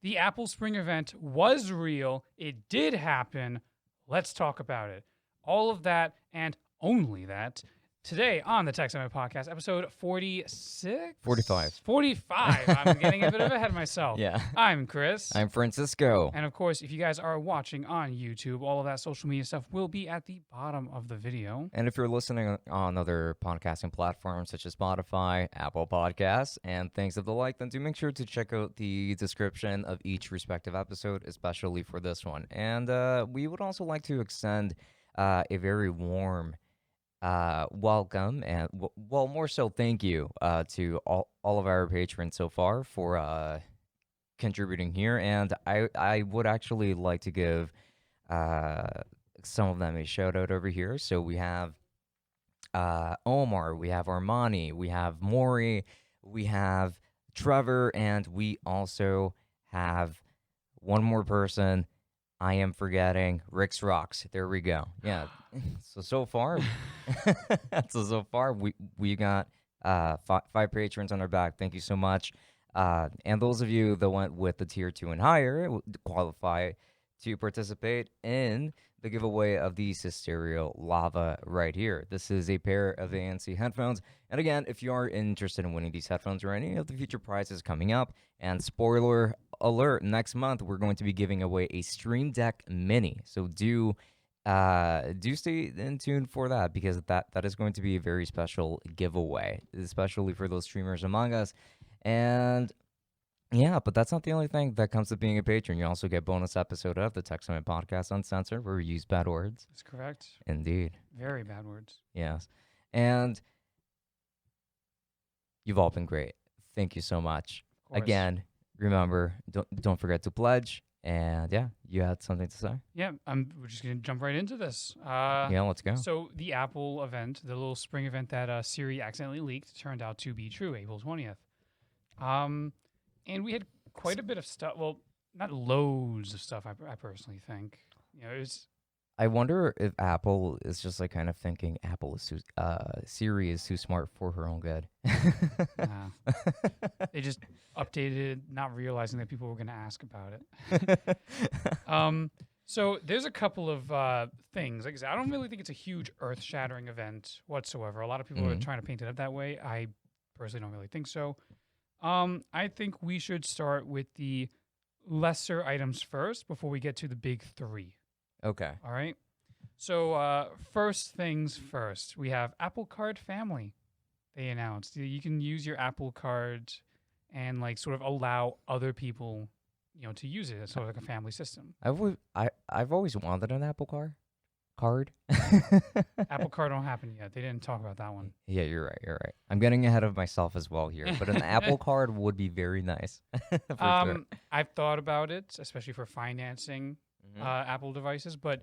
The Apple Spring event was real. It did happen. Let's talk about it. All of that and only that today on the Tech Summit Podcast, episode 46? 45. 45. I'm getting a bit of ahead of myself. Yeah. I'm Chris. I'm Francisco. And of course, if you guys are watching on YouTube, all of that social media stuff will be at the bottom of the video. And if you're listening on other podcasting platforms such as Spotify, Apple Podcasts, and things of the like, then do make sure to check out the description of each respective episode, especially for this one. And we would also like to extend a very warm welcome and, well, more so thank you to all of our patrons so far for contributing here. And I would actually like to give some of them a shout out over here. So we have Omar, we have Armani, we have Maury, we have Trevor, and we also have one more person I am forgetting, Rick's Rocks. There we go. Yeah. So far, we got five patrons on our back. Thank you so much. And those of you that went with the tier 2 and higher qualify to participate in the giveaway of the Stereo Lava right here. This is a pair of ANC headphones. And again, if you are interested in winning these headphones or any of the future prizes coming up, and spoiler alert, next month we're going to be giving away a Stream Deck Mini. So do stay in tune for that, because that is going to be a very special giveaway, especially for those streamers among us. And yeah, but that's not the only thing that comes with being a patron. You also get bonus episode of the Tech Summit Podcast Uncensored, where we use bad words. That's correct. Indeed. Very bad words. Yes. And you've all been great. Thank you so much. Again, remember, don't forget to pledge. And yeah, you had something to say? Yeah, we're just going to jump right into this. Yeah, let's go. So the Apple event, the little spring event that Siri accidentally leaked, turned out to be true, April 20th. And we had quite a bit of stuff. Well, not loads of stuff, I personally think. You know, it was... I wonder if Apple is just like kind of thinking Siri is too smart for her own good. They just updated, not realizing that people were going to ask about it. So there's a couple of things. Like I said, I don't really think it's a huge earth-shattering event whatsoever. A lot of people are trying to paint it up that way. I personally don't really think so. I think we should start with the lesser items first before we get to the big three. Okay. All right. So first things first, we have Apple Card Family. They announced you can use your Apple Card and like sort of allow other people, to use it as sort of like a family system. I've always wanted an Apple card. Apple Card don't happen yet. They didn't talk about that one. Yeah, you're right. I'm getting ahead of myself as well here, but an Apple Card would be very nice. Sure. I've thought about it, especially for financing Apple devices, but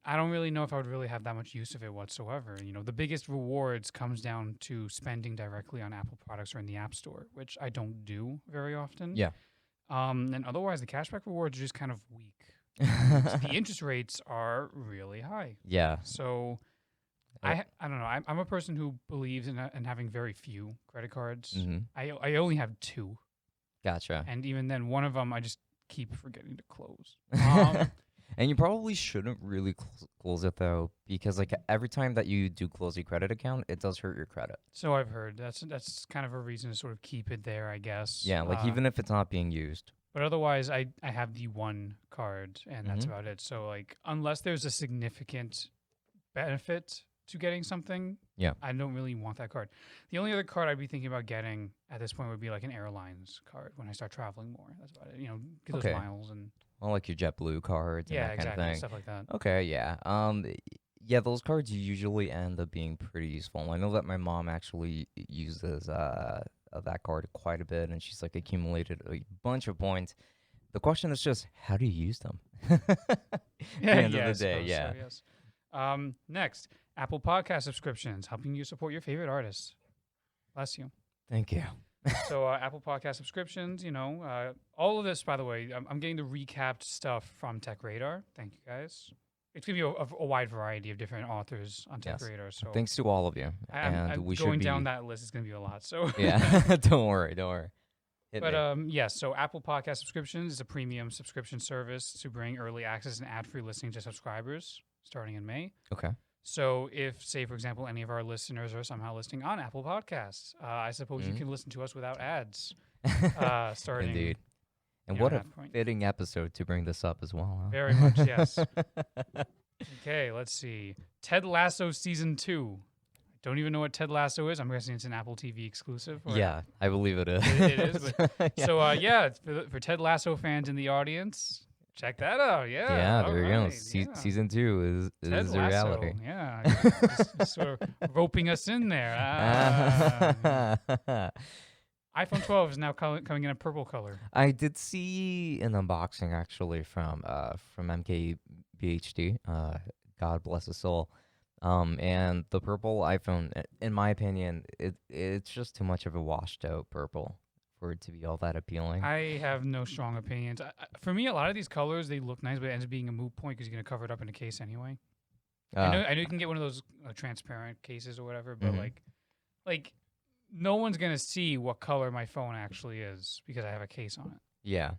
I don't really know if I would really have that much use of it whatsoever. The biggest rewards comes down to spending directly on Apple products or in the App Store, which I don't do very often. Yeah. And otherwise, the cashback rewards are just kind of weak. The interest rates are really high. Yeah. So I don't know. I'm a person who believes in having very few credit cards. Mm-hmm. I only have 2. Gotcha. And even then, one of them I just keep forgetting to close. And you probably shouldn't really close it, though, because like every time that you do close a credit account, it does hurt your credit. So I've heard. That's kind of a reason to sort of keep it there, I guess. Yeah, like even if it's not being used. But otherwise, I have the one card, and that's about it. So like, unless there's a significant benefit to getting something, I don't really want that card. The only other card I'd be thinking about getting at this point would be like an airlines card when I start traveling more. That's about it. Get those miles and... Well, like your JetBlue cards and that kind of thing. Stuff like that. Okay, yeah. Yeah, those cards usually end up being pretty useful. I know that my mom actually uses that card quite a bit, and she's like accumulated a bunch of points. The question is just, how do you use them? At the end of the day, yeah. So, yes. Next, Apple Podcast subscriptions, helping you support your favorite artists. Bless you. Thank you. So Apple Podcast subscriptions, all of this, by the way, I'm getting the recapped stuff from Tech Radar. Thank you, guys. It's going to be a wide variety of different authors on Tech Radar. So thanks to all of you. I'm going down that list is going to be a lot. So yeah, don't worry. Hit But me. yes, so Apple Podcast Subscriptions is a premium subscription service to bring early access and ad-free listening to subscribers starting in May. Okay. So if, say, for example, any of our listeners are somehow listening on Apple Podcasts, I suppose you can listen to us without ads starting. Indeed. And you know, what at a that point. fitting episode to bring this up as well. Huh? Very much, yes. Okay, let's see. Ted Lasso Season 2. I don't even know what Ted Lasso is. I'm guessing it's an Apple TV exclusive. Or Yeah, I believe it is. It is. But, Yeah. So, it's for Ted Lasso fans in the audience, check that out. Yeah. Yeah, all there you go. right, yeah. Season 2 Ted is the Lasso, reality. yeah. just sort of roping us in there. iPhone 12 is now coming in a purple color. I did see an unboxing actually from MKBHD. God bless his soul. And the purple iPhone, in my opinion, it's just too much of a washed out purple for it to be all that appealing. I have no strong opinions. For me, a lot of these colors, they look nice, but it ends up being a moot point because you're going to cover it up in a case anyway. I know you can get one of those transparent cases or whatever, but like no one's going to see what color my phone actually is because I have a case on it. Yeah.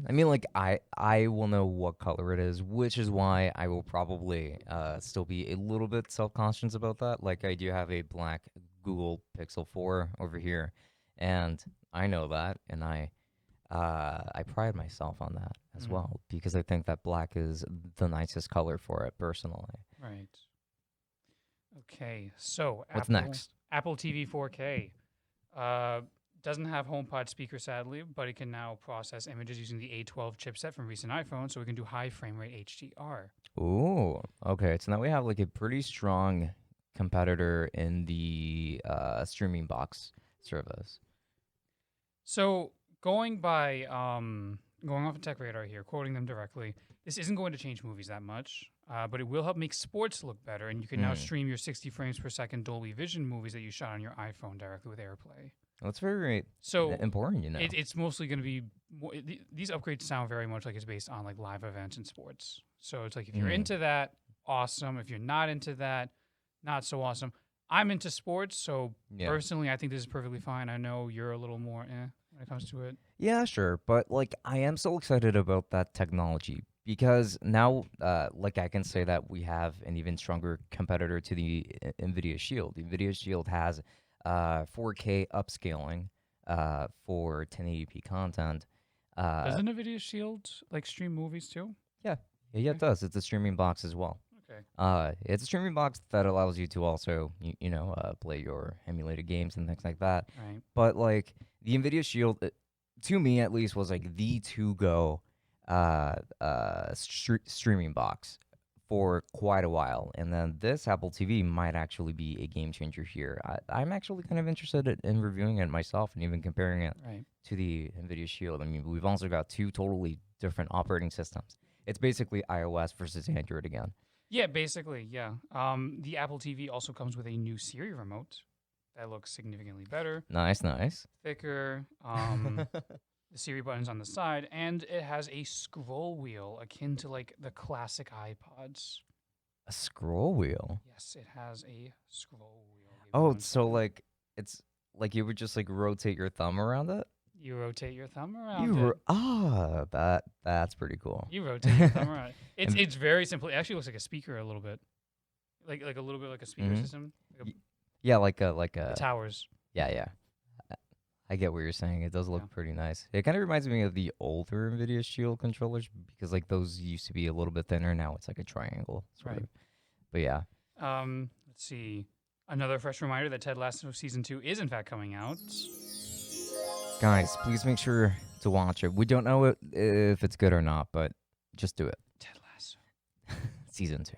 I mean, like, I will know what color it is, which is why I will probably still be a little bit self-conscious about that. Like, I do have a black Google Pixel 4 over here, and I know that, and I pride myself on that as well, because I think that black is the nicest color for it, personally. Right. Okay, so What's next? Apple TV 4K. Doesn't have HomePod speaker, sadly, but it can now process images using the A12 chipset from recent iPhones, so we can do high frame rate HDR. Ooh, okay. So now we have like a pretty strong competitor in the streaming box service. So going off of Tech Radar here, quoting them directly, this isn't going to change movies that much, but it will help make sports look better, and you can now stream your 60 frames per second Dolby Vision movies that you shot on your iPhone directly with AirPlay. That's very important, you know. It's mostly going to be these upgrades sound very much like it's based on like live events and sports. So it's like if you're into that, awesome. If you're not into that, not so awesome. I'm into sports, so personally, I think this is perfectly fine. I know you're a little more when it comes to it. Yeah, sure, but like I am so excited about that technology because now, like I can say that we have an even stronger competitor to the NVIDIA Shield. The NVIDIA Shield has 4K upscaling for 1080p content. Doesn't NVIDIA Shield like stream movies too? Yeah, it does. It's a streaming box as well. Okay. It's a streaming box that allows you to also, play your emulated games and things like that. Right. But like the NVIDIA Shield, to me at least, was like the to-go streaming box for quite a while, and then this Apple TV might actually be a game changer here. I'm actually kind of interested in reviewing it myself and even comparing it to the NVIDIA Shield. I mean, we've also got two totally different operating systems. It's basically iOS versus Android again. Yeah, basically, yeah. The Apple TV also comes with a new Siri Remote that looks significantly better. Nice. Thicker. The Siri button's on the side, and it has a scroll wheel akin to like the classic iPods. A scroll wheel? Yes, it has a scroll wheel. Oh, so like it's like you would just like rotate your thumb around it? You rotate your thumb around it. That's pretty cool. You rotate your thumb around it. It's very simple. It actually looks like a speaker a little bit. Like a little bit like a speaker system. Like the towers. Yeah. I get what you're saying. It does look pretty nice. It kind of reminds me of the older NVIDIA Shield controllers because like those used to be a little bit thinner. Now it's like a triangle sort of. But yeah. Let's see. Another fresh reminder that Ted Lasso Season 2 is in fact coming out. Guys, please make sure to watch it. We don't know if it's good or not, but just do it. Ted Lasso. Season 2.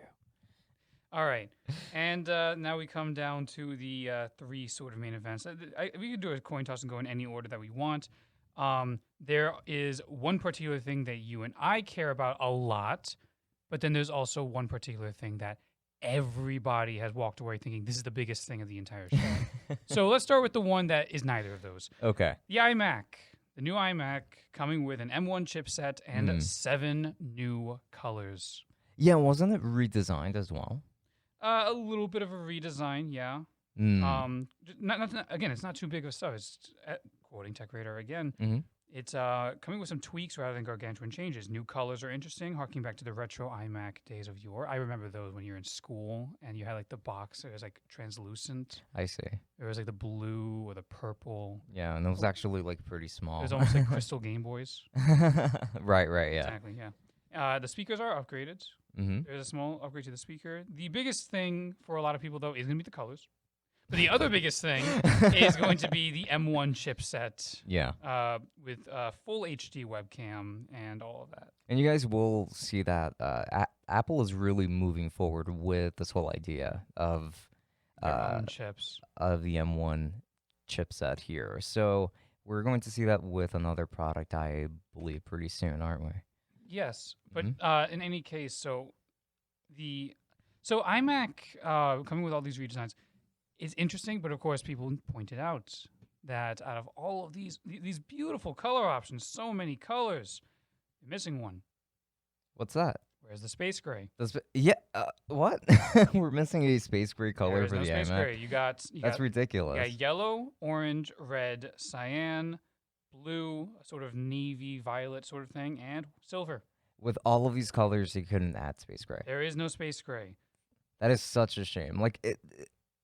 All right. And now we come down to the three sort of main events. We could do a coin toss and go in any order that we want. There is one particular thing that you and I care about a lot, but then there's also one particular thing that everybody has walked away thinking this is the biggest thing of the entire show. So let's start with the one that is neither of those. Okay. The iMac. The new iMac coming with an M1 chipset and 7 new colors. Yeah, wasn't it redesigned as well? A little bit of a redesign, yeah. Again, it's not too big of stuff. It's quoting Tech Radar again. Mm-hmm. It's coming with some tweaks rather than gargantuan changes. New colors are interesting, harking back to the retro iMac days of yore. I remember those when you were in school and you had like the box. It was like translucent. I see. There was like the blue or the purple. Yeah, and it was actually like pretty small. It was almost like crystal Game Boys. Right, yeah. Exactly, yeah. The speakers are upgraded. Mm-hmm. There's a small upgrade to the speaker. The biggest thing for a lot of people, though, is going to be the colors. But the other biggest thing is going to be the M1 chipset. Yeah. With full HD webcam and all of that. And you guys will see that Apple is really moving forward with this whole idea of Their own chips. Of the M1 chipset here. So we're going to see that with another product, I believe, pretty soon, aren't we? Yes, but in any case, so iMac coming with all these redesigns is interesting, but of course people pointed out that out of all of these beautiful color options, so many colors, you're missing one. What's that? Where's the space gray? What? We're missing a space gray color for the space iMac. Gray. That's ridiculous. You got yellow, orange, red, cyan, blue, sort of navy violet sort of thing, and silver. With all of these colors, you couldn't add space gray. There is no space gray. That is such a shame. Like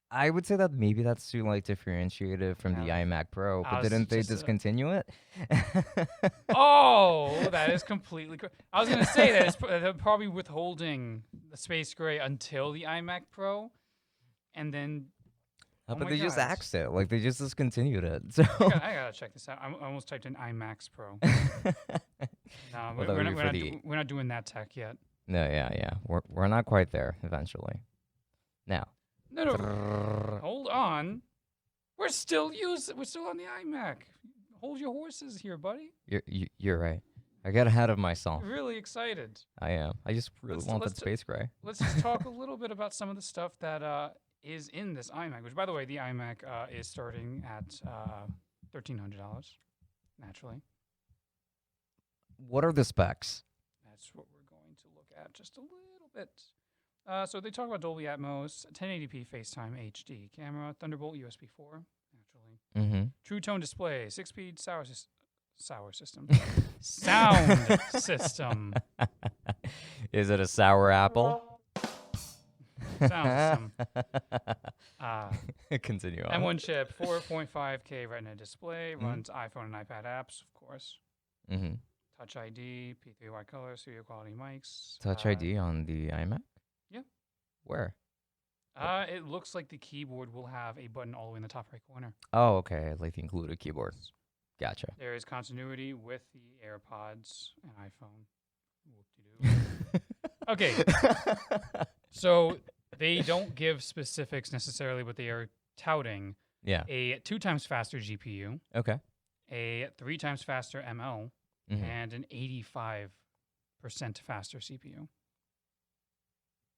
I would say that maybe that's too like differentiated from the iMac Pro, but didn't they discontinue it? Oh, that is completely correct. I was gonna say that they're probably withholding the space gray until the iMac Pro, and then. But they just axed it. Like they just discontinued it. So I gotta check this out. I almost typed in iMax Pro. No, we're not doing that tech yet. No, yeah. We're not quite there. Eventually. Now. No. Hold on. We're still on the iMac. Hold your horses here, buddy. You're right. I got ahead of myself. Really excited. I am. I just really want that space gray. Let's just talk a little bit about some of the stuff that is in this iMac, which, by the way, the iMac is starting at $1,300, naturally. What are the specs? That's what we're going to look at just a little bit. So they talk about Dolby Atmos, 1080p FaceTime HD camera, Thunderbolt USB 4, naturally. Mm-hmm. True Tone display, 6-speed sound system. Is it a sour apple? Sound system. Continue on. M1 chip, 4.5K Retina display, runs iPhone and iPad apps, of course. Mm-hmm. Touch ID, P3Y color, studio quality mics. Touch ID on the iMac? Yeah. Where? It looks like the keyboard will have a button all the way in the top right corner. Oh, okay. Like the included keyboard. Gotcha. There is continuity with the AirPods and iPhone. Whoop-de-doo. Okay. So they don't give specifics necessarily, but they are touting a 2 times faster GPU. Okay. A 3 times faster ML. Mm-hmm. And an 85% faster CPU.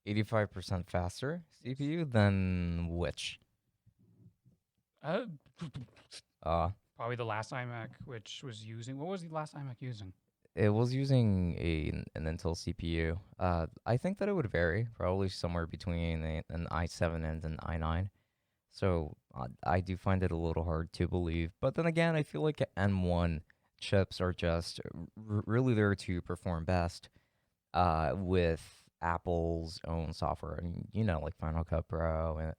85% faster CPU than which? Probably the last iMac, which was using. What was the last iMac using? It was using an Intel CPU. I think that it would vary, probably somewhere between an i7 and an i9. So I do find it a little hard to believe. But then again, I feel like M1 chips are just really there to perform best with Apple's own software, and like Final Cut Pro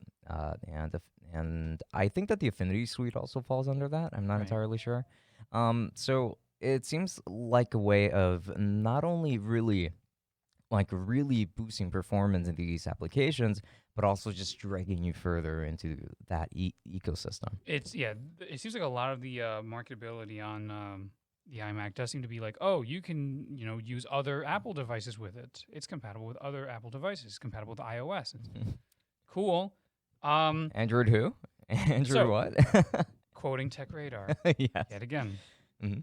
and I think that the Affinity Suite also falls under that. I'm not entirely sure. So it seems like a way of not only really boosting performance in these applications, but also just dragging you further into that ecosystem. It seems like a lot of the marketability on the iMac does seem to be like, oh, you can use other Apple devices with it. It's compatible with other Apple devices. It's compatible with iOS. It's cool. Android who? Android what? Quoting Tech Radar. Yes. Yet again. Mm-hmm.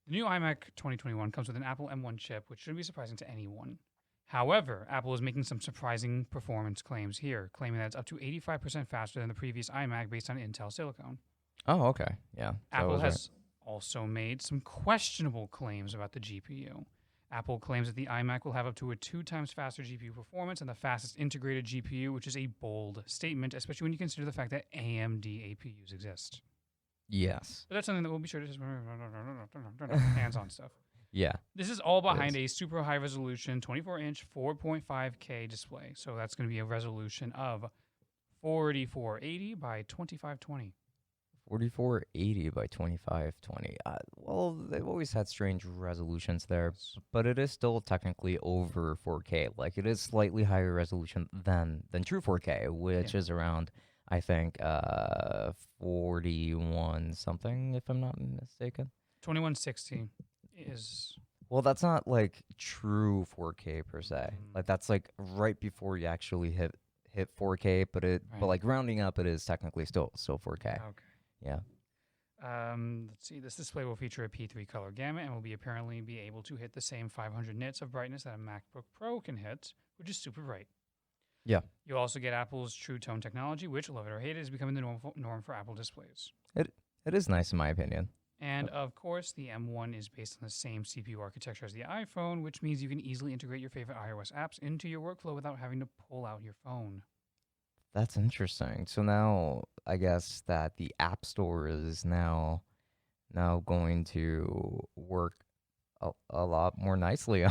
The new iMac 2021 comes with an Apple M1 chip, which shouldn't be surprising to anyone. However, Apple is making some surprising performance claims here, claiming that it's up to 85% faster than the previous iMac based on Intel silicon. Oh, okay. Yeah. Apple has also made some questionable claims about the GPU. Apple claims that the iMac will have up to a 2 times faster GPU performance and the fastest integrated GPU, which is a bold statement, especially when you consider the fact that AMD APUs exist. Yes. But that's something that we'll be sure to just hands-on stuff. Yeah. This is all behind a super high resolution 24-inch 4.5K display. So that's going to be a resolution of 4480 by 2520. 4480 by 2520. Well, they've always had strange resolutions there, but it is still technically over 4K. Like, it is slightly higher resolution than true 4K, which is around, I think, 41 something, if I'm not mistaken. 2160 is... Well, that's not like true 4K per se. Like, that's like right before you actually hit 4K, but but like rounding up, it is technically still 4K. Okay. Yeah. Let's see. This display will feature a P3 color gamut and will apparently be able to hit the same 500 nits of brightness that a MacBook Pro can hit, which is super bright. Yeah. You'll also get Apple's True Tone technology, which, love it or hate it, is becoming the norm for Apple displays. It is nice in my opinion. And of course, the M1 is based on the same CPU architecture as the iPhone, which means you can easily integrate your favorite iOS apps into your workflow without having to pull out your phone. That's interesting. So now I guess that the App Store is now going to work a lot more nicely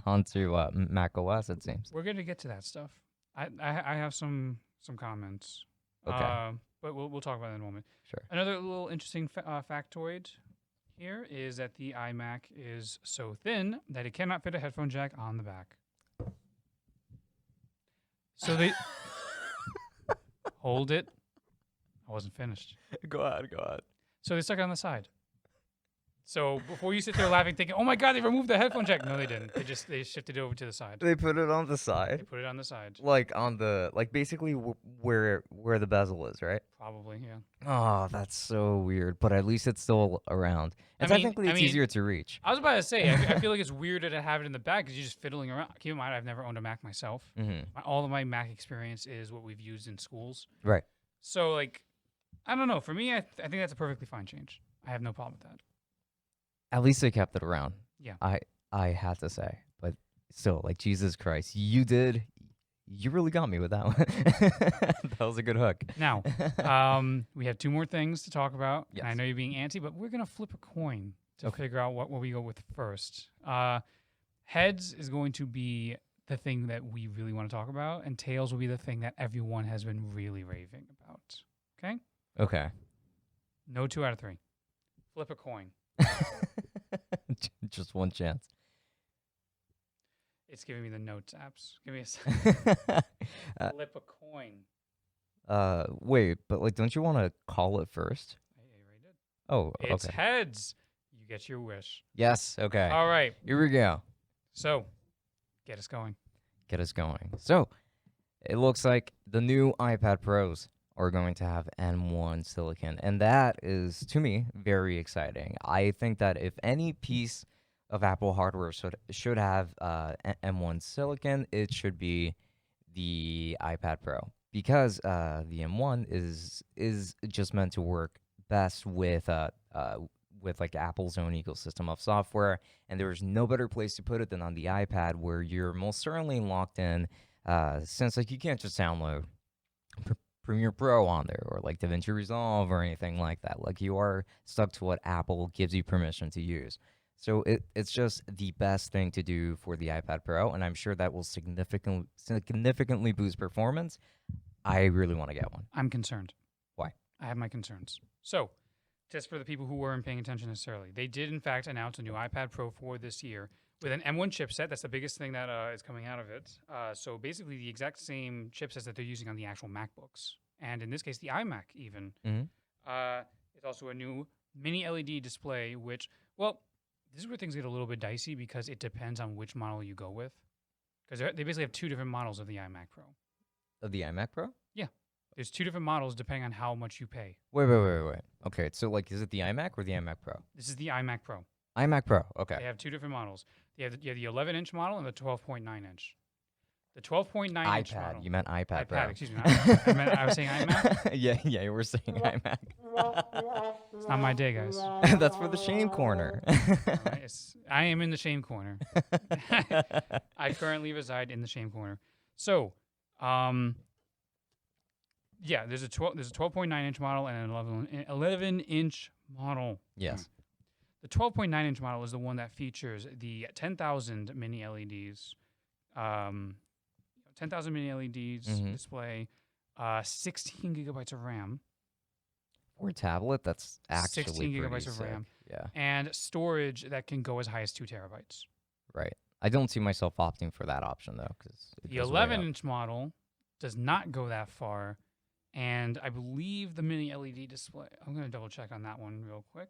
onto Mac OS, it seems. We're going to get to that stuff. I have some comments. Okay. But we'll talk about that in a moment. Sure. Another little interesting factoid here is that the iMac is so thin that it cannot fit a headphone jack on the back. So they... Hold it. I wasn't finished. Go ahead. So they stuck it on the side. So before you sit there laughing, thinking, "Oh my God, they removed the headphone jack." No, they didn't. They shifted it over to the side. They put it on the They side, put it on the side. like on the basically where the bezel is, right? Probably, yeah. Oh, that's so weird. But at least it's still around, and technically it's easier to reach. I was about to say, I feel like it's weirder to have it in the back because you're just fiddling around. Keep in mind, I've never owned a Mac myself. Mm-hmm. All of my Mac experience is what we've used in schools. Right. So, like, I don't know. For me, I think that's a perfectly fine change. I have no problem with that. At least they kept it around. Yeah. I had to say, but still, like, Jesus Christ, you really got me with that one. That was a good hook. Now, we have 2 more things to talk about. Yes. And I know you're being antsy, but we're going to flip a coin to figure out what we go with first. Heads is going to be the thing that we really want to talk about, and tails will be the thing that everyone has been really raving about. Okay? Okay. No 2 out of 3. Flip a coin. Just one chance. It's giving me the notes apps. Give me a second. Flip a coin. Wait, but like, don't you want to call it first? I already did. Oh, It's okay. heads. You get your wish. Yes. Okay. All right. Here we go. So, get us going. So, it looks like the new iPad Pros are going to have M1 silicon, and that is, to me, very exciting. I think that if any piece of Apple hardware should have M1 silicon, it should be the iPad Pro, because the M1 is just meant to work best with like Apple's own ecosystem of software, and there's no better place to put it than on the iPad, where you're most certainly locked in, since like you can't just download Premiere Pro on there or like DaVinci Resolve or anything like that. Like, you are stuck to what Apple gives you permission to use. So it's just the best thing to do for the iPad Pro, and I'm sure that will significantly boost performance. I really want to get one. I'm concerned. Why? I have my concerns. So, just for the people who weren't paying attention necessarily, they did, in fact, announce a new iPad Pro for this year with an M1 chipset. That's the biggest thing that is coming out of it. So basically the exact same chipsets that they're using on the actual MacBooks. And in this case, the iMac even. Mm-hmm. It's also a new mini LED display, which, well, this is where things get a little bit dicey because it depends on which model you go with. Because they basically have 2 different models of the iMac Pro. Of the iMac Pro? Yeah. There's 2 different models depending on how much you pay. Wait. Okay, so like, is it the iMac or the iMac Pro? This is the iMac Pro. iMac Pro, okay. They have 2 different models. You have the 11-inch model and the 12.9-inch. The 12.9-inch iPad. model. You meant iPad, bro. iPad, excuse me. Not iPad. I was saying iMac. yeah, you were saying iMac. It's not my day, guys. That's for the shame corner. I am in the shame corner. I currently reside in the shame corner. So, yeah, there's a 12.9-inch model and an 11-inch model. Yes. The 12.9-inch model is the one that features the 10,000 mini LEDs, 10,000 mini LEDs display, 16 gigabytes of RAM. For a tablet, that's actually 16 gigabytes of sick. RAM. Yeah. And storage that can go as high as 2 terabytes. Right. I don't see myself opting for that option, though. The 11-inch model does not go that far. And I believe the mini LED display, I'm going to double check on that one real quick.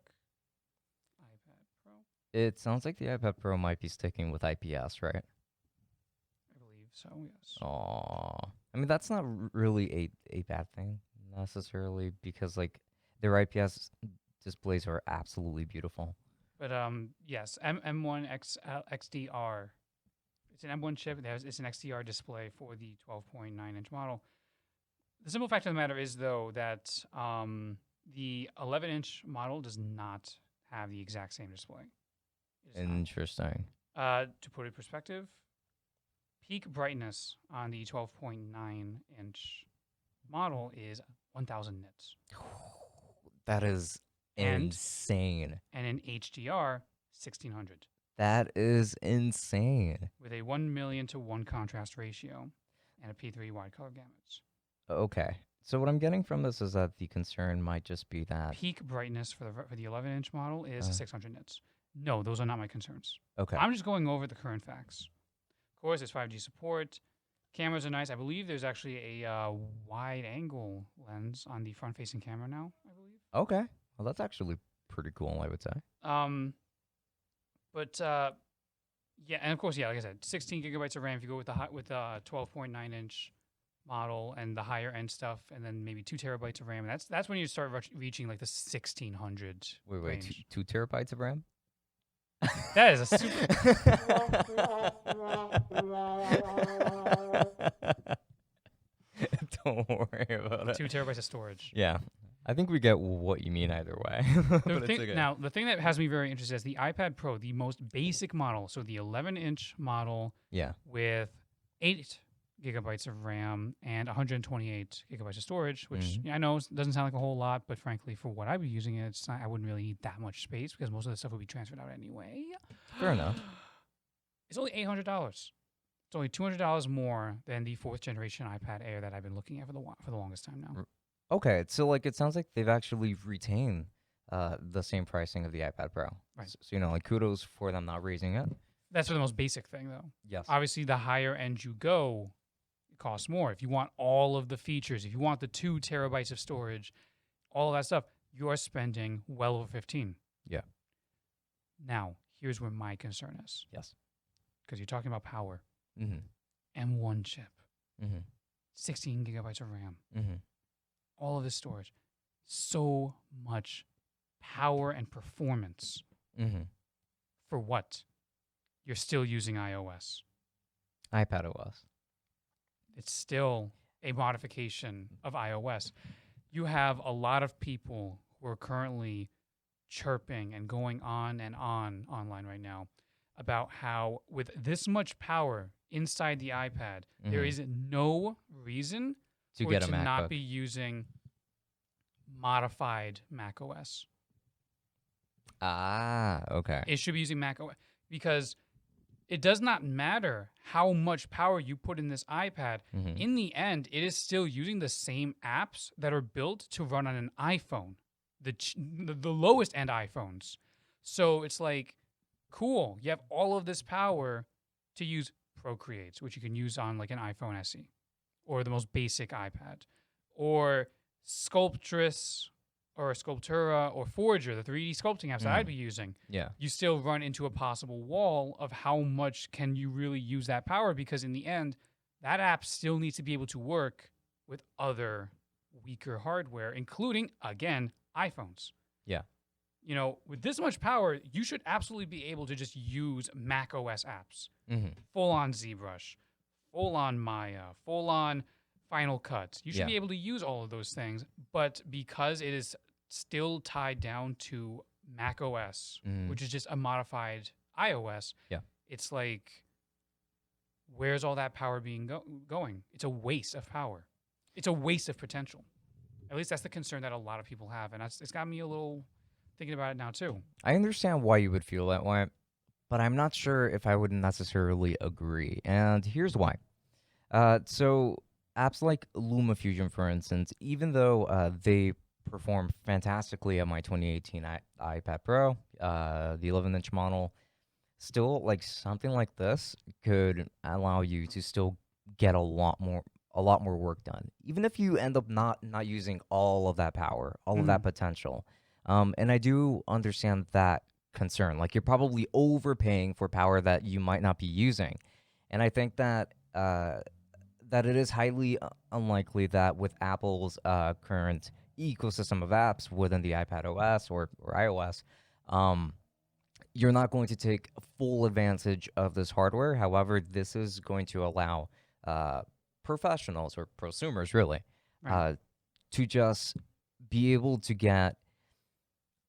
iPad Pro. It sounds like the iPad Pro might be sticking with IPS, right? I believe so, yes. Aw. I mean, that's not really a bad thing, necessarily, because, like, their IPS displays are absolutely beautiful. But, yes, M1 XDR. It's an M1 chip. It's an XDR display for the 12.9-inch model. The simple fact of the matter is, though, that the 11-inch model does not have the exact same display. Interesting. To put it in perspective, peak brightness on the 12.9-inch model is 1,000 nits. That is insane. And in HDR, 1,600. That is insane. With a 1,000,000 to 1 contrast ratio and a P3 wide color gamuts. Okay. So what I'm getting from this is that the concern might just be that peak brightness for the 11-inch model is 600 nits. No, those are not my concerns. Okay. I'm just going over the current facts. Of course, there's 5G support. Cameras are nice. I believe there's actually a wide-angle lens on the front-facing camera now, I believe. Okay. Well, that's actually pretty cool, I would say. Yeah, and of course, yeah, like I said, 16 gigabytes of RAM if you go with the 12.9-inch model and the higher end stuff, and then maybe 2 terabytes of RAM. That's when you start reaching like the 1,600. Wait, range. 2 terabytes of RAM? That is a super. Don't worry about it. 2 terabytes of storage. Yeah. I think we get what you mean either way. Now, the thing that has me very interested is the iPad Pro, the most basic model. So the 11-inch model with 8 gigabytes of RAM and 128 gigabytes of storage, which I know doesn't sound like a whole lot, but frankly, for what I'd be using it, I wouldn't really need that much space because most of the stuff would be transferred out anyway. Fair enough. It's only $800. It's only $200 more than the 4th generation iPad Air that I've been looking at for the longest time now. Okay, so like it sounds like they've actually retained the same pricing of the iPad Pro. Right. So like kudos for them not raising it. That's for the most basic thing, though. Yes. Obviously, the higher end you go, it costs more. If you want all of the features, if you want the 2 terabytes of storage, all of that stuff, you are spending well over 15. Yeah. Now, here's where my concern is. Yes. Because you're talking about power. Mm-hmm. M1 chip. 16 gigabytes of RAM. All of this storage. So much power and performance. For what? You're still using iOS. iPad OS. It's still a modification of iOS. You have a lot of people who are currently chirping and going on and on online right now about how with this much power inside the iPad, there is no reason to for get it a to MacBook. not be using modified macOS. Ah, okay. It should be using macOS because it does not matter how much power you put in this iPad. In the end, it is still using the same apps that are built to run on an iPhone, the lowest end iPhones. So it's like, cool, you have all of this power to use Procreate, which you can use on like an iPhone SE or the most basic iPad, or Sculptress or Sculptura or Forger, the 3D sculpting apps that I'd be using. Yeah. You still run into a possible wall of how much can you really use that power, because in the end, that app still needs to be able to work with other weaker hardware, including, again, iPhones. Yeah. You know, with this much power, you should absolutely be able to just use Mac OS apps. Full on ZBrush, full on Maya, full on Final Cut. You should Yeah. be able to use all of those things, but because it is still tied down to Mac OS, which is just a modified iOS, Yeah. it's like, where's all that power being going? It's a waste of power. It's a waste of potential. At least that's the concern that a lot of people have, and it's got me a little thinking about it now too. I understand why you would feel that way, but I'm not sure if I would necessarily agree. And here's why. So apps like LumaFusion, for instance, even though they perform fantastically on my 2018 iPad Pro, the 11-inch model, still like something like this could allow you to still get a lot more work done, even if you end up not using all of that power, all of that potential. And I do understand that concern. Like, you're probably overpaying for power that you might not be using, and I think that that it is highly unlikely that with Apple's current ecosystem of apps within the iPad OS or iOS, you're not going to take full advantage of this hardware. However, this is going to allow professionals or prosumers, really, Right. to just be able to get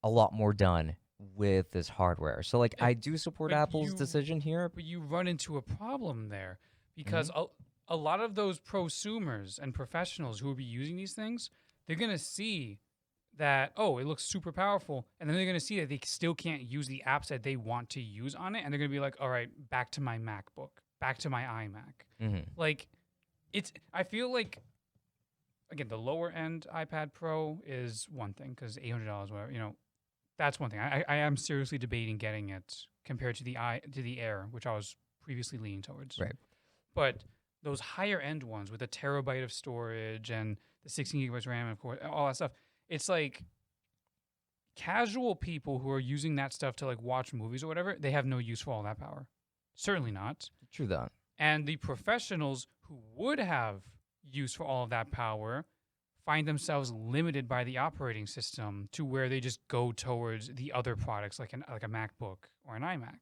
a lot more done with this hardware. So, like, Yeah, I do support but Apple's decision here. But you run into a problem there because a lot of those prosumers and professionals who will be using these things, they're going to see that, oh, it looks super powerful. And then they're going to see that they still can't use the apps that they want to use on it. And they're going to be like, all right, back to my MacBook, back to my iMac. Like, I feel like, again, the lower end iPad Pro is one thing because $800, whatever, that's one thing. I am seriously debating getting it compared to the Air, which I was previously leaning towards. Right. But those higher end ones with a terabyte of storage and the 16 gigabytes RAM, and of course, all that stuff, it's like casual people who are using that stuff to like watch movies or whatever, they have no use for all that power. Certainly not. True that. And the professionals who would have use for all of that power find themselves limited by the operating system to where they just go towards the other products like a MacBook or an iMac.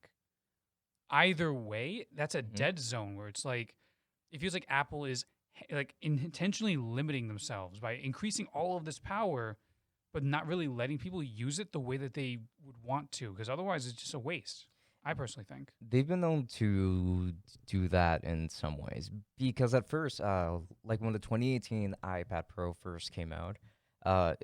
Either way, that's a dead zone where it's like, it feels like Apple is like intentionally limiting themselves by increasing all of this power, but not really letting people use it the way that they would want to, because otherwise it's just a waste. I personally think. They've been known to do that in some ways because at first, like when the 2018 iPad Pro first came out,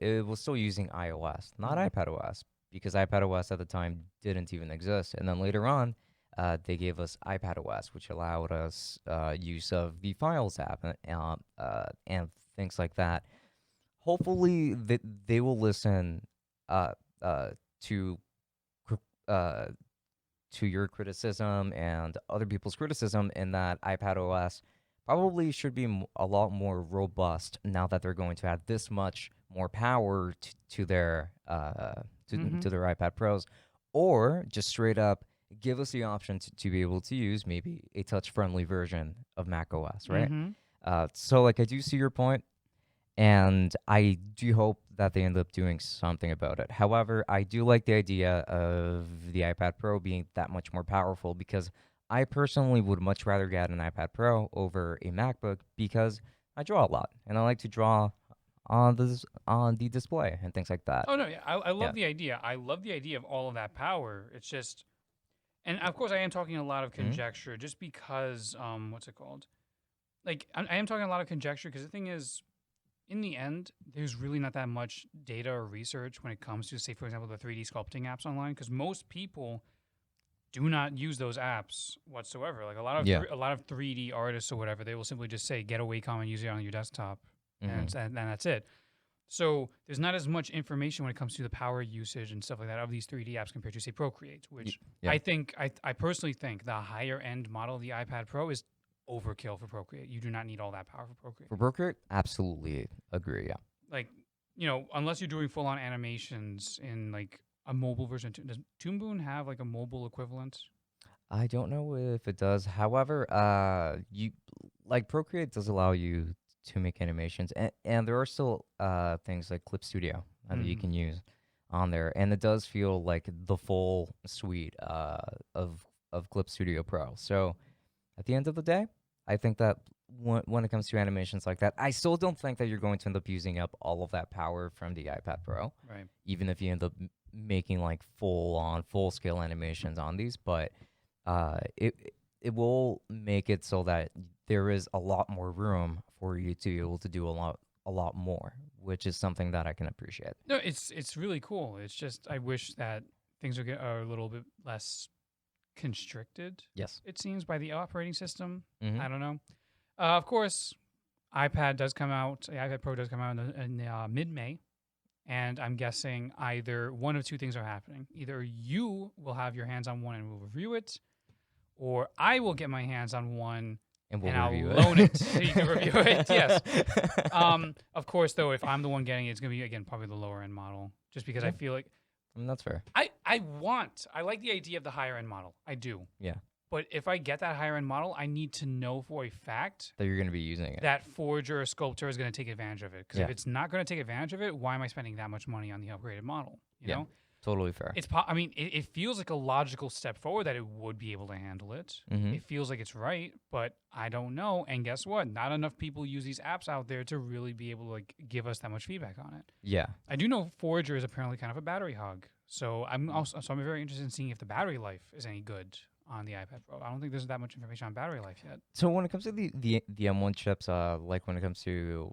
it was still using iOS, not iPad OS, because iPad OS at the time didn't even exist. And then later on, they gave us iPad OS, which allowed us use of the Files app and things like that. Hopefully, they will listen to your criticism and other people's criticism in that iPad OS probably should be a lot more robust now that they're going to add this much more power to their to their iPad Pros, or just straight up give us the option to be able to use maybe a touch-friendly version of Mac OS, right? So, like, I do see your point, and I do hope that they end up doing something about it. However, I do like the idea of the iPad Pro being that much more powerful because I personally would much rather get an iPad Pro over a MacBook because I draw a lot, and I like to draw on the display and things like that. Oh, no, yeah, I love the idea. I love the idea of all of that power. It's just, and of course I am talking a lot of conjecture just because, what's it called? Like, I am talking a lot of conjecture because the thing is, in the end, there's really not that much data or research when it comes to, say, for example, the 3D sculpting apps online, because most people do not use those apps whatsoever. Like a lot of 3D artists or whatever, they will simply just say, get a Wacom and use it on your desktop, and that's it. So there's not as much information when it comes to the power usage and stuff like that of these 3D apps compared to, say, Procreate, which I personally think the higher end model of the iPad Pro is overkill for Procreate. You do not need all that power for Procreate. For Procreate, absolutely agree, yeah. Like, unless you're doing full-on animations in, like, a mobile version. Does Toon Boom have, like, a mobile equivalent? I don't know if it does. However, Procreate does allow you to make animations, and there are still things like Clip Studio that you can use on there, and it does feel like the full suite of Clip Studio Pro. So at the end of the day, I think that when it comes to animations like that, I still don't think that you're going to end up using up all of that power from the iPad Pro, Right. even if you end up making like full scale animations on these. But it will make it so that there is a lot more room for you to be able to do a lot more, which is something that I can appreciate. No, it's really cool. It's just I wish that things are a little bit less constricted. Yes. It seems by the operating system. Mhm. I don't know. Of course, iPad does come out. The iPad Pro does come out in mid-May, and I'm guessing either one of two things are happening. Either you will have your hands on one and we'll review it, or I will get my hands on one And we'll I'll review loan it so you can review it. Yes. Of course, though, if I'm the one getting it, it's going to be, again, probably the lower end model, just because I feel like That's fair. I like the idea of the higher end model. I do. Yeah. But if I get that higher end model, I need to know for a fact That you're going to be using it. that Forger or Sculptor is going to take advantage of it. Because if it's not going to take advantage of it, why am I spending that much money on the upgraded model? You know? Totally fair. I mean, it feels like a logical step forward that it would be able to handle it. Mhm. It feels like it's right, but I don't know. And guess what? Not enough people use these apps out there to really be able to like give us that much feedback on it. Yeah. I do know Forager is apparently kind of a battery hog, so I'm very interested in seeing if the battery life is any good on the iPad Pro. I don't think there's that much information on battery life yet. So when it comes to the M1 chips, like when it comes to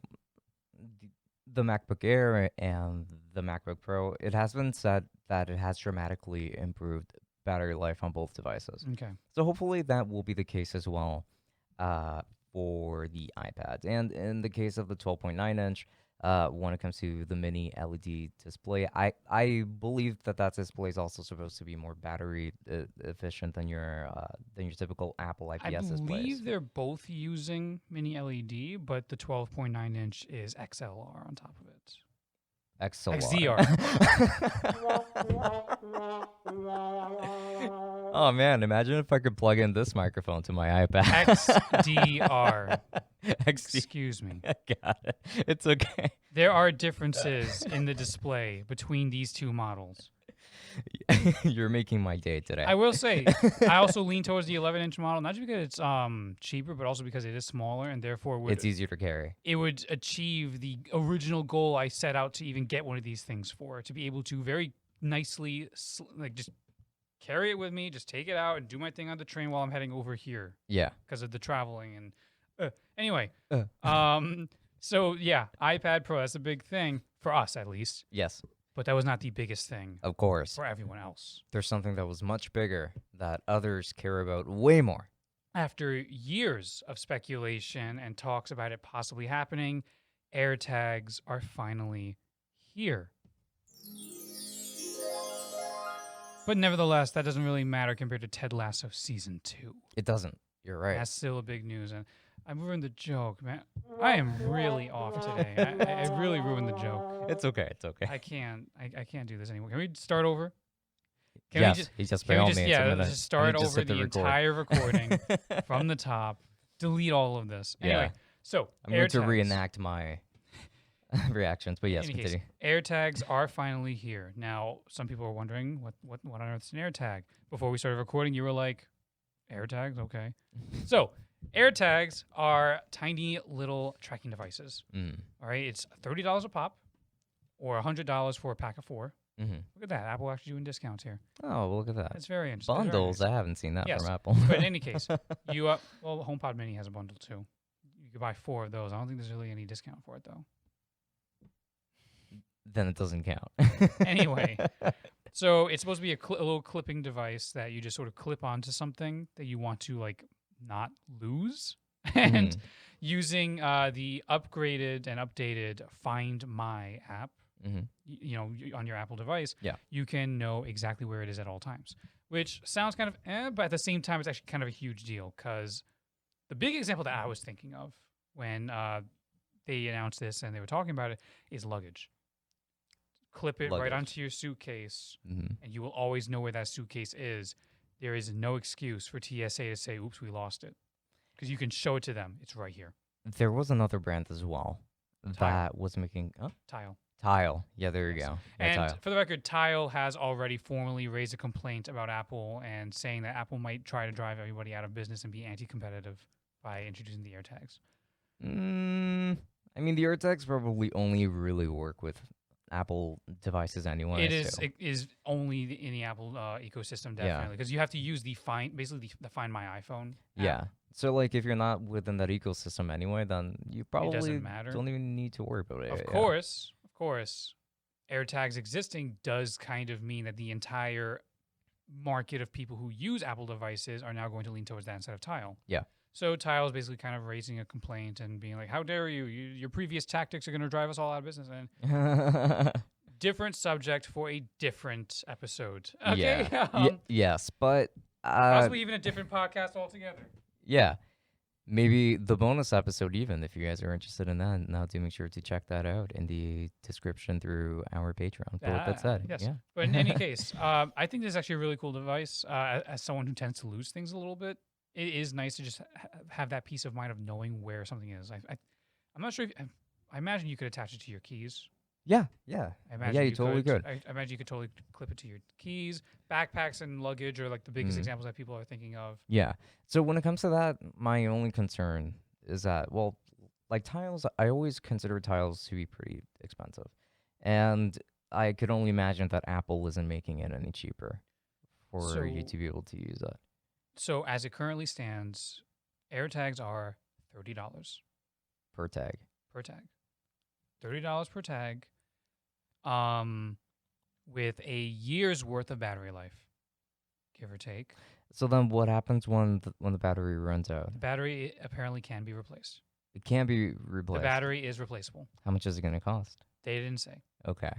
the MacBook Air and the MacBook Pro, it has been said that it has dramatically improved battery life on both devices. Okay. So hopefully that will be the case as well for the iPads. And in the case of the 12.9-inch, when it comes to the mini LED display, I believe that display is also supposed to be more battery efficient than your typical Apple IPS displays. I believe they're both using mini LED, but the 12.9-inch is XLR on top of it. XLR. XZR. Oh man, imagine if I could plug in this microphone to my iPad. XDR. Excuse me. Got it. It's okay. There are differences in the display between these two models. You're making my day today. I will say, I also lean towards the 11-inch model, not just because it's cheaper, but also because it is smaller and therefore it's easier to carry. It would achieve the original goal I set out to even get one of these things for, to be able to very nicely just carry it with me, just take it out and do my thing on the train while I'm heading over here. Yeah. Because of the traveling and anyway. So yeah, iPad Pro, that's a big thing for us at least. Yes. But that was not the biggest thing. Of course. For everyone else. There's something that was much bigger that others care about way more. After years of speculation and talks about it possibly happening, AirTags are finally here. But nevertheless, that doesn't really matter compared to Ted Lasso Season 2. It doesn't. You're right. That's still a big news. And I ruined the joke, man. I am really off today. I really ruined the joke. It's okay. It's okay. I can't do this anymore. Can we start over? Yes, let's just start over the entire recording from the top. Delete all of this. Anyway, so I'm going to reenact my reactions, but yes, continue. AirTags are finally here. Now, some people are wondering what on earth is an AirTag. Before we started recording, you were like, AirTags, okay. So AirTags are tiny little tracking devices. All right, it's $30 a pop, or $100 for a pack of 4. Look at that. Apple actually doing discounts here. Oh, well, look at that. That's very interesting. Bundles. Very nice. I haven't seen that from Apple. But in any case, HomePod Mini has a bundle too. You could buy 4 of those. I don't think there's really any discount for it though. Then it doesn't count. Anyway, so it's supposed to be a little clipping device that you just sort of clip onto something that you want to like not lose. And using the upgraded and updated Find My app, on your Apple device, you can know exactly where it is at all times, which sounds kind of but at the same time, it's actually kind of a huge deal because the big example that I was thinking of when they announced this and they were talking about it is luggage. Clip it right onto your suitcase, and you will always know where that suitcase is. There is no excuse for TSA to say, oops, we lost it. Because you can show it to them. It's right here. There was another brand as well that was making... Tile. Yeah, there you go. Yeah, and Tile. For the record, Tile has already formally raised a complaint about Apple and saying that Apple might try to drive everybody out of business and be anti-competitive by introducing the AirTags? I mean, the AirTags probably only really work with Apple devices anyway. It is only in the Apple ecosystem, definitely, because you have to use the Find My iPhone app. Yeah. So, like, if you're not within that ecosystem anyway, then you probably doesn't matter. don't even need to worry about it. Of course, AirTags existing does kind of mean that the entire market of people who use Apple devices are now going to lean towards that instead of Tile. Yeah. So Tile is basically kind of raising a complaint and being like, how dare you? Your previous tactics are going to drive us all out of business. And different subject for a different episode. Okay. Yeah. Yes, but... possibly even a different podcast altogether. Yeah. Maybe the bonus episode even, if you guys are interested in that. Now do make sure to check that out in the description through our Patreon. But with that said, yes. Yeah. But in any case, I think this is actually a really cool device. As someone who tends to lose things a little bit, it is nice to just have that peace of mind of knowing where something is. I'm not sure. I imagine you could attach it to your keys. Yeah. I imagine You totally could. I imagine you could totally clip it to your keys. Backpacks and luggage are like the biggest examples that people are thinking of. Yeah. So when it comes to that, my only concern is that, well, like tiles, I always consider tiles to be pretty expensive. And I could only imagine that Apple isn't making it any cheaper for you to be able to use it. So as it currently stands, AirTags are $30 Per tag. $30 per tag. With a year's worth of battery life, give or take. So then what happens when the battery runs out? The battery apparently can be replaced. It can be replaced. The battery is replaceable. How much is it going to cost? They didn't say. Okay.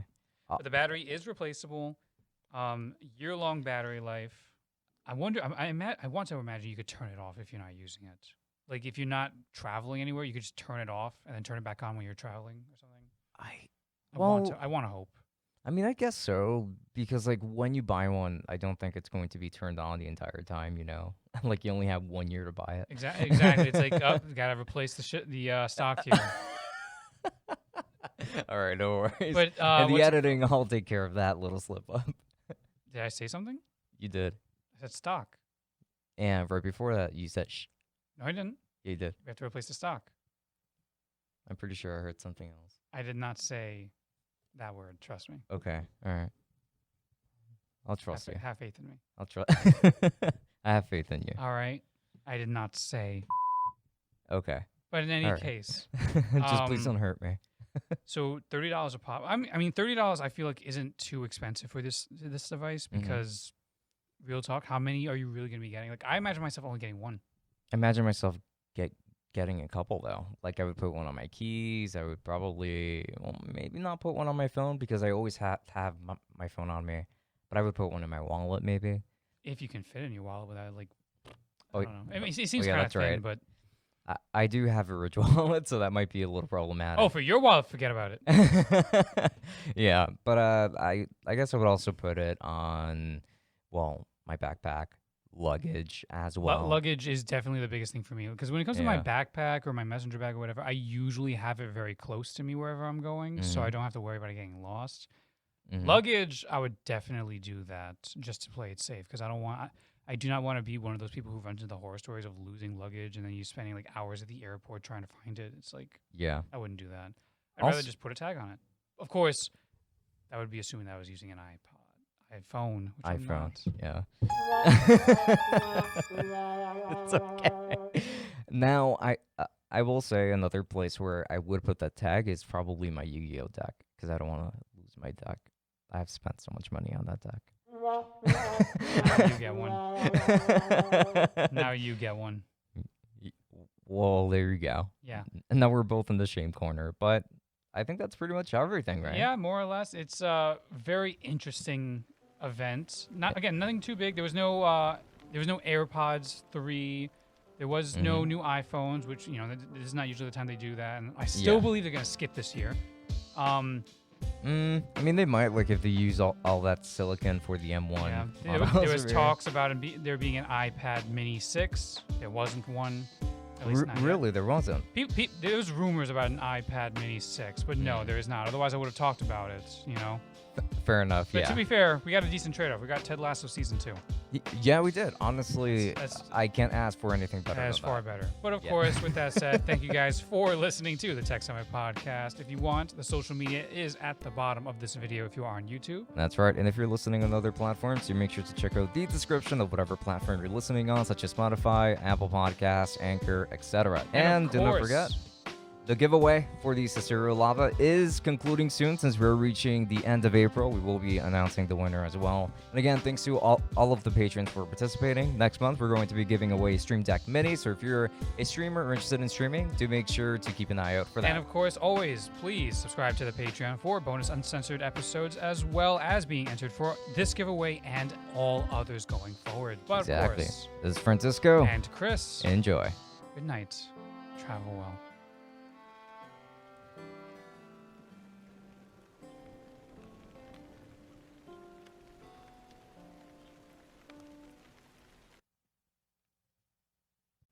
But the battery is replaceable. Year-long battery life. I wonder. I want to imagine you could turn it off if you're not using it. Like if you're not traveling anywhere, you could just turn it off and then turn it back on when you're traveling or something. I want to hope. I mean, I guess so, because like when you buy one, I don't think it's going to be turned on the entire time. You know, like you only have 1 year to buy it. Exactly. It's like, gotta replace the stock here. All right, no worries. But in the editing, I'll take care of that little slip up. Did I say something? You did. I said stock. And right before that, you said shh. No, I didn't. Yeah, you did. We have to replace the stock. I'm pretty sure I heard something else. I did not say that word. Trust me. Okay. All right. I'll trust you. Have faith in me. I'll trust. I have faith in you. All right. I did not say. Okay. But in any case, just please don't hurt me. So $30 a pop. I mean, $30 I feel like isn't too expensive for this device because, real talk, how many are you really going to be getting? Like, I imagine myself only getting one. I imagine myself getting a couple though. Like I would put one on my keys. I would probably, well, maybe not put one on my phone because I always have to have my phone on me. But I would put one in my wallet maybe. If you can fit in your wallet without like, I don't know. I mean, it seems kind of thin, but I do have a rich wallet, so that might be a little problematic. Oh, for your wallet, forget about it. Yeah, but I guess I would also put it on, well, my backpack, luggage as well. Luggage is definitely the biggest thing for me because when it comes to my backpack or my messenger bag or whatever, I usually have it very close to me wherever I'm going, so I don't have to worry about it getting lost. Luggage, I would definitely do that just to play it safe because I do not want to be one of those people who runs into the horror stories of losing luggage and then you spending like hours at the airport trying to find it. It's like, I wouldn't do that. I'd rather just put a tag on it. Of course, that would be assuming that I was using an iPhone, which I'm not. Yeah. It's okay. Now, I will say another place where I would put that tag is probably my Yu-Gi-Oh deck because I don't want to lose my deck. I've spent so much money on that deck. Now you get one. Now you get one. Well, there you go. Yeah. And now we're both in the shame corner, but I think that's pretty much everything, right? Yeah, more or less. It's a very interesting event. Nothing too big. There was no AirPods 3. There was no new iPhones, which this is not usually the time they do that. And I still believe they're gonna skip this year. I mean, they might, like, if they use all that silicon for the M1. Yeah. There was talks about there being an iPad Mini 6. There wasn't one. At least not really, there wasn't. There was rumors about an iPad Mini 6, but no, there is not. Otherwise, I would have talked about it, Fair enough, But to be fair, we got a decent trade-off. We got Ted Lasso Season 2. Yeah, we did. Honestly, That's- I can't ask for anything better That's than far that. better. But of Yeah. course, with that said, thank you guys for listening to the Tech Summit podcast. If you want, the social media is at the bottom of this video if you are on YouTube. That's right. And if you're listening on other platforms, you make sure to check out the description of whatever platform you're listening on, such as Spotify, Apple Podcasts, Anchor, etc. And of do not course- forget, the giveaway for the Cicero Lava is concluding soon since we're reaching the end of April. We will be announcing the winner as well. And again, thanks to all of the patrons for participating. Next month, we're going to be giving away Stream Deck Mini. So if you're a streamer or interested in streaming, do make sure to keep an eye out for that. And of course, always please subscribe to the Patreon for bonus uncensored episodes, as well as being entered for this giveaway and all others going forward. But Exactly. of course, This is Francisco. and Chris, Enjoy. good night. Travel well.